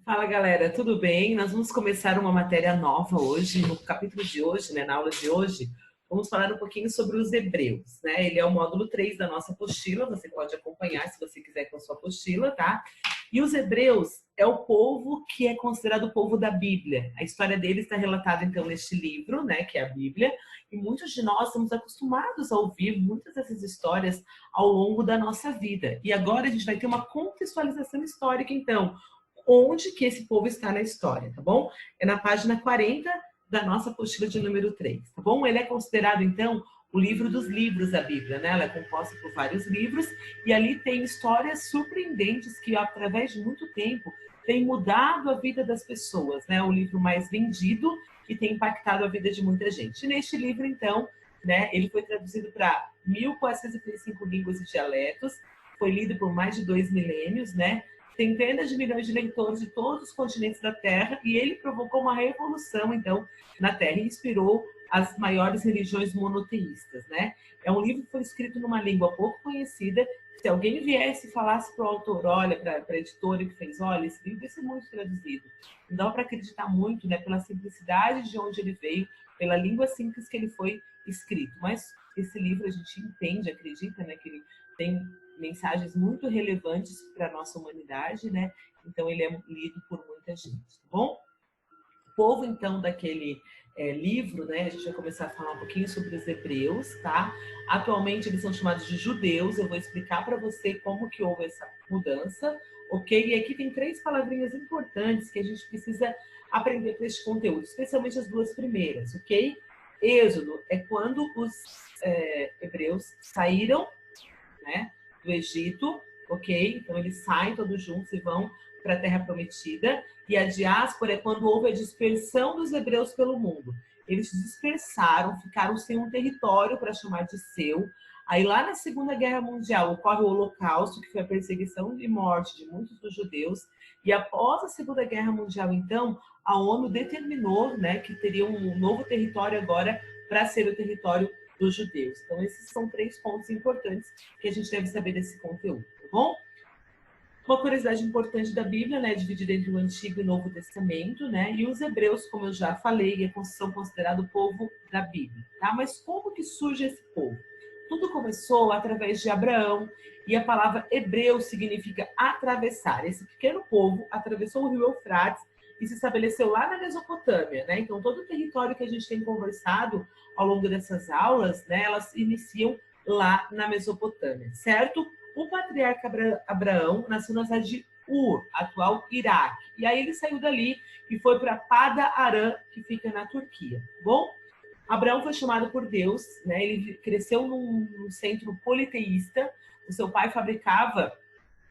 Fala galera, tudo bem? Nós vamos começar uma matéria nova hoje, no capítulo de hoje, na aula de hoje. Vamos falar um pouquinho sobre os Hebreus, né? Ele é o módulo 3 da nossa apostila, você pode acompanhar se você quiser com a sua apostila, tá? E os Hebreus é o povo que é considerado o povo da Bíblia. A história deles está relatada então neste livro, né, que é a Bíblia, e muitos de nós estamos acostumados a ouvir muitas dessas histórias ao longo da nossa vida. E agora a gente vai ter uma contextualização histórica, então, onde que esse povo está na história, tá bom? É na página 40 da nossa apostila de número 3, tá bom? Ele é considerado, então, o livro dos livros da Bíblia, né? Ela é composta por vários livros e ali tem histórias surpreendentes que, através de muito tempo, tem mudado a vida das pessoas, né? O livro mais vendido e tem impactado a vida de muita gente. E neste livro, então, né, ele foi traduzido para 1.435 línguas e dialetos, foi lido por mais de 2 milênios, né? Centenas de milhões de leitores de todos os continentes da Terra, e ele provocou uma revolução, então, na Terra, e inspirou as maiores religiões monoteístas, né? É um livro que foi escrito numa língua pouco conhecida. Se alguém viesse e falasse para o autor, olha, para a editora que fez, olha, esse livro vai ser muito traduzido. Não dá para acreditar muito, né, pela simplicidade de onde ele veio, pela língua simples que ele foi escrito. Mas esse livro a gente entende, acredita, né, que ele tem mensagens muito relevantes para a nossa humanidade, né? Então ele é lido por muita gente, tá bom? O povo, então, daquele livro, né? A gente vai começar a falar um pouquinho sobre os hebreus, tá? Atualmente eles são chamados de judeus, eu vou explicar para você como que houve essa mudança, ok? E aqui tem 3 palavrinhas importantes que a gente precisa aprender para este conteúdo, especialmente as 2 primeiras, ok? Êxodo é quando os hebreus saíram, né, do Egito, ok? Então eles saem todos juntos e vão para a Terra Prometida. E a diáspora é quando houve a dispersão dos hebreus pelo mundo. Eles se dispersaram, ficaram sem um território para chamar de seu. Aí lá na Segunda Guerra Mundial ocorre o Holocausto, que foi a perseguição e morte de muitos dos judeus. E após a Segunda Guerra Mundial, então, a ONU determinou, né, que teria um novo território agora para ser o território dos judeus. Então, esses são 3 pontos importantes que a gente deve saber desse conteúdo, tá bom? Uma curiosidade importante da Bíblia, né, dividida entre o Antigo e o Novo Testamento, né, e os hebreus, como eu já falei, são considerados o povo da Bíblia, tá? Mas como que surge esse povo? Tudo começou através de Abraão, e a palavra hebreu significa atravessar. Esse pequeno povo atravessou o rio Eufrates e se estabeleceu lá na Mesopotâmia, né? Então, todo o território que a gente tem conversado ao longo dessas aulas, né, elas iniciam lá na Mesopotâmia, certo? O patriarca Abraão nasceu na cidade de Ur, atual Iraque. E aí ele saiu dali e foi para Pada Aram, que fica na Turquia. Bom, Abraão foi chamado por Deus, né? Ele cresceu num centro politeísta. O seu pai fabricava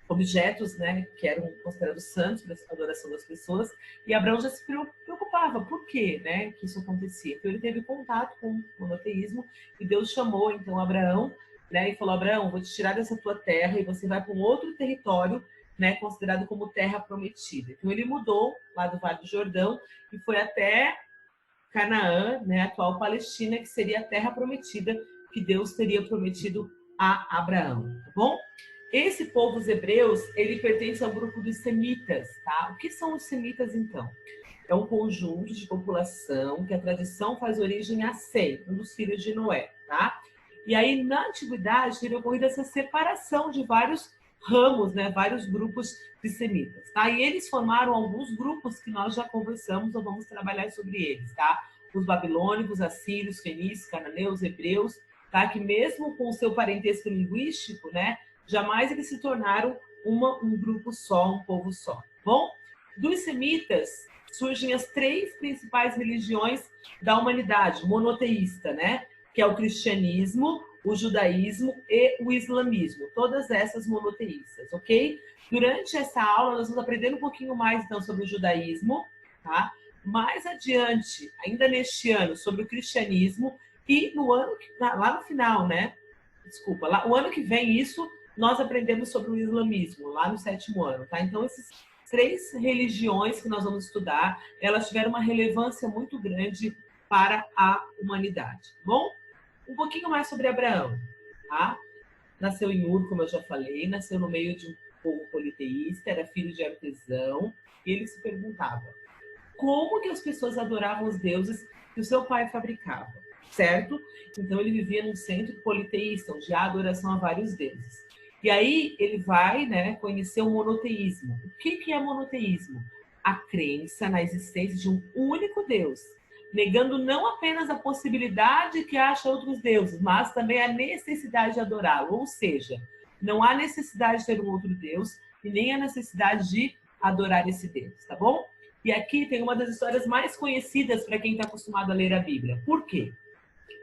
objetos, né, que eram considerados santos para a adoração das pessoas, e Abraão já se preocupava, por quê, né, que isso acontecia? Então ele teve contato com o monoteísmo, e Deus chamou então Abraão, né, e falou, Abraão, vou te tirar dessa tua terra e você vai para um outro território, né, considerado como terra prometida. Então ele mudou lá do Vale do Jordão e foi até Canaã, né, atual Palestina, que seria a terra prometida que Deus teria prometido a Abraão, tá bom? Esse povo, os hebreus, ele pertence ao grupo dos semitas, tá? O que são os semitas, então? É um conjunto de população que a tradição faz origem a Sem, um dos filhos de Noé, tá? E aí, na antiguidade, teria ocorrido essa separação de vários ramos, né? Vários grupos de semitas, tá? E eles formaram alguns grupos que nós já conversamos, ou vamos trabalhar sobre eles, tá? Os babilônicos, assírios, fenícios, cananeus, hebreus, tá? Que mesmo com o seu parentesco linguístico, né? Jamais eles se tornaram um grupo só, um povo só. Bom, dos semitas surgem as 3 principais religiões da humanidade, monoteísta, né? Que é o cristianismo, o judaísmo e o islamismo. Todas essas monoteístas, ok? Durante essa aula, nós vamos aprender um pouquinho mais, então, sobre o judaísmo, tá? Mais adiante, ainda neste ano, sobre o cristianismo e no ano lá no final, né? Desculpa, lá, o ano que vem isso nós aprendemos sobre o islamismo, lá no 7º ano, tá? Então, essas 3 religiões que nós vamos estudar, elas tiveram uma relevância muito grande para a humanidade, bom? Um pouquinho mais sobre Abraão, tá? Nasceu em Ur, como eu já falei, nasceu no meio de um povo politeísta, era filho de artesão, E ele se perguntava, como que as pessoas adoravam os deuses que o seu pai fabricava, certo? Então ele vivia num centro politeísta, onde há adoração a vários deuses. E aí ele vai, né, conhecer o monoteísmo. O que é monoteísmo? A crença na existência de um único Deus, negando não apenas a possibilidade que acha outros deuses, mas também a necessidade de adorá-lo. Ou seja, não há necessidade de ter um outro Deus e nem a necessidade de adorar esse Deus, tá bom? E aqui tem uma das histórias mais conhecidas para quem está acostumado a ler a Bíblia. Por quê?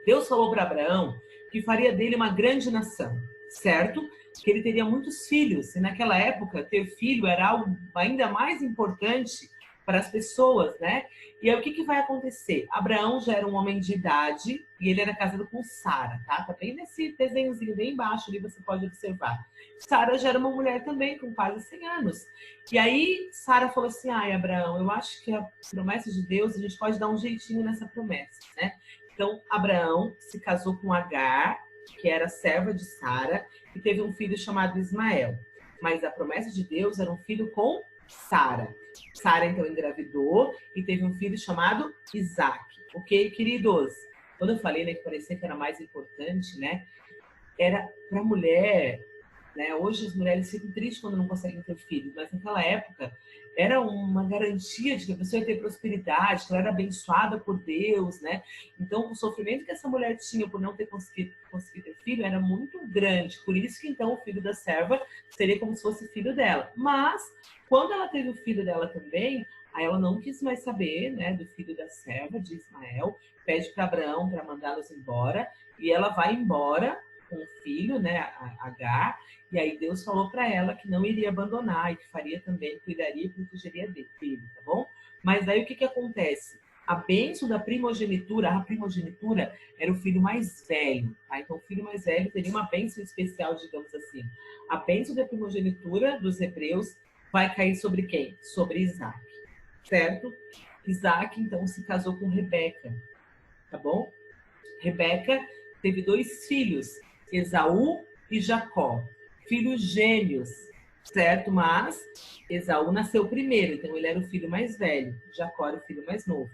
Deus falou para Abraão que faria dele uma grande nação, certo? Que ele teria muitos filhos. E naquela época, ter filho era algo ainda mais importante para as pessoas, né? E aí o que vai acontecer? Abraão já era um homem de idade e ele era casado com Sara, tá? Tá bem nesse desenhozinho bem embaixo ali, você pode observar. Sara já era uma mulher também, com quase 100 anos. E aí Sara falou assim, ai, Abraão, eu acho que a promessa de Deus, a gente pode dar um jeitinho nessa promessa, né? Então, Abraão se casou com Agar, que era serva de Sara, e teve um filho chamado Ismael. Mas a promessa de Deus era um filho com Sara. Sara, então, engravidou e teve um filho chamado Isaac. Ok, queridos? Quando eu falei, né, que parecia que era mais importante, né? Era para a mulher, né? Hoje as mulheres ficam tristes quando não conseguem ter filhos, mas naquela época era uma garantia de que a pessoa ia ter prosperidade, que ela era abençoada por Deus, né? Então, o sofrimento que essa mulher tinha por não ter conseguido ter filho era muito grande. Por isso que, então, o filho da serva seria como se fosse filho dela. Mas, quando ela teve o filho dela também, aí ela não quis mais saber, né, do filho da serva, de Ismael, pede para Abraão para mandá-los embora, e ela vai embora com o filho, né, a Agar, e aí Deus falou para ela que não iria abandonar e que faria também, cuidaria e protegeria dele, tá bom? Mas aí o que acontece? A bênção da primogenitura, a primogenitura era o filho mais velho, tá? Então o filho mais velho teria uma bênção especial, digamos assim. A bênção da primogenitura dos hebreus vai cair sobre quem? Sobre Isaac, certo? Isaac, então, se casou com Rebeca, tá bom? Rebeca teve 2 filhos, Esaú e Jacó, filhos gêmeos, certo? Mas Esaú nasceu primeiro, então ele era o filho mais velho, Jacó era o filho mais novo.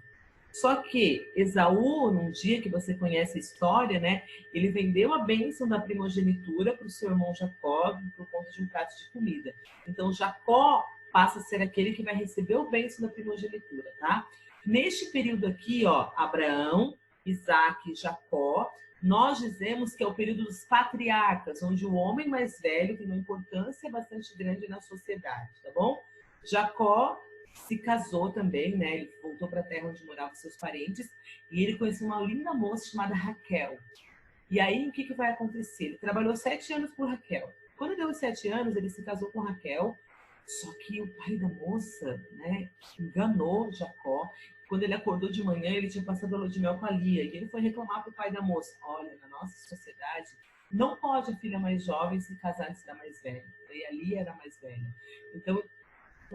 Só que Esaú, num dia que você conhece a história, né? Ele vendeu a bênção da primogenitura para o seu irmão Jacó por conta de um prato de comida. Então Jacó passa a ser aquele que vai receber o bênção da primogenitura, tá? Neste período aqui, ó, Abraão, Isaac e Jacó, nós dizemos que é o período dos patriarcas, onde o homem mais velho tem uma importância bastante grande na sociedade, tá bom? Jacó se casou também, né? Ele voltou para a terra onde moravam seus parentes e ele conheceu uma linda moça chamada Raquel. E aí, o que vai acontecer? Ele trabalhou 7 anos por Raquel. Quando deu os 7 anos, ele se casou com Raquel, só que o pai da moça, né, enganou Jacó. Quando ele acordou de manhã, ele tinha passado a lua de mel com a Lia. E ele foi reclamar para o pai da moça. Olha, na nossa sociedade, não pode a filha mais jovem se casar antes da mais velha. E a Lia era a mais velha. Então,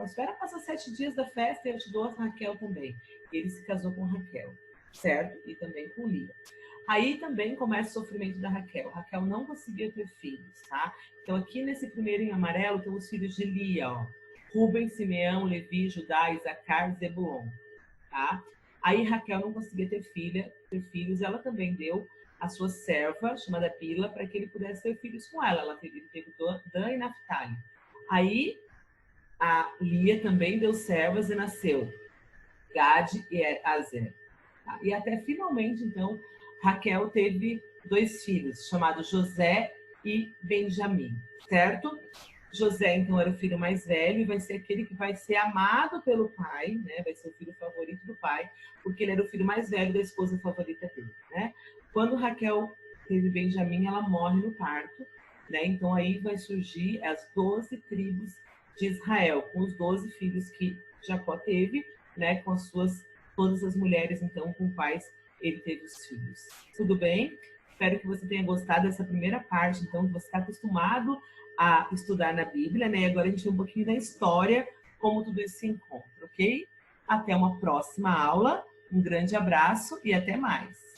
espera passar 7 dias da festa e eu te dou a Raquel também. Ele se casou com Raquel, certo? E também com Lia. Aí também começa o sofrimento da Raquel. Raquel não conseguia ter filhos, tá? Então aqui nesse primeiro em amarelo tem os filhos de Lia, ó. Rubem, Simeão, Levi, Judá, Isacar e Zebulon, tá? Aí Raquel não conseguia ter filhos, ela também deu a sua serva, chamada Bila, para que ele pudesse ter filhos com ela. Ela teve Dan e Naphtali. Aí a Lia também deu servas e nasceu Gade e Azer. Tá? E até finalmente, então, Raquel teve 2 filhos, chamados José e Benjamim, certo? José, então, era o filho mais velho e vai ser aquele que vai ser amado pelo pai, né? Vai ser o filho favorito do pai, porque ele era o filho mais velho da esposa favorita dele, né? Quando Raquel teve Benjamim, ela morre no parto, né? Então, aí vai surgir as 12 tribos de Israel, com os 12 filhos que Jacó teve, né? Com todas as mulheres, então, com quais ele teve os filhos. Tudo bem? Espero que você tenha gostado dessa primeira parte, então, que você está acostumado a estudar na Bíblia, né? Agora a gente tem um pouquinho da história, como tudo isso se encontra, ok? Até uma próxima aula, um grande abraço e até mais!